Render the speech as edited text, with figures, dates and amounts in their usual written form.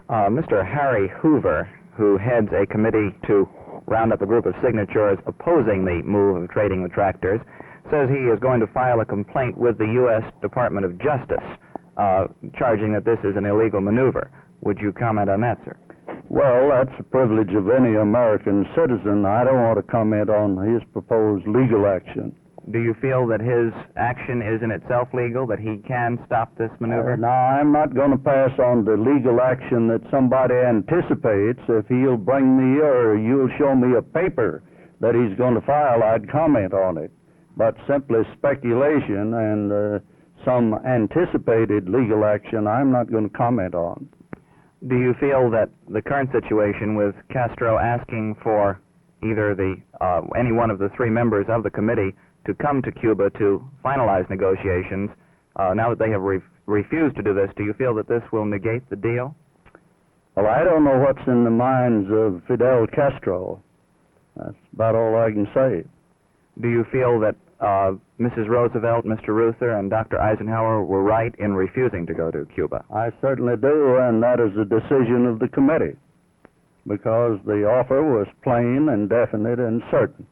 Mr. Harry Hoover, who heads a committee to round up a group of signatures opposing the move of trading with tractors, says he is going to file a complaint with the U.S. Department of Justice, charging that this is an illegal maneuver. Would you comment on that, sir? Well, that's the privilege of any American citizen. I don't want to comment on his proposed legal action. Do you feel that his action is in itself legal, that he can stop this maneuver? Now, I'm not going to pass on the legal action that somebody anticipates. If he'll bring me or you'll show me a paper that he's going to file, I'd comment on it. But simply speculation and some anticipated legal action, I'm not going to comment on. Do you feel that the current situation with Castro asking for either any one of the three members of the committee to come to Cuba to finalize negotiations, now that they have refused to do this, do you feel that this will negate the deal? Well, I don't know what's in the minds of Fidel Castro. That's about all I can say. Do you feel that Mrs. Roosevelt, Mr. Reuther, and Dr. Eisenhower were right in refusing to go to Cuba? I certainly do, and that is a decision of the committee, because the offer was plain and definite and certain.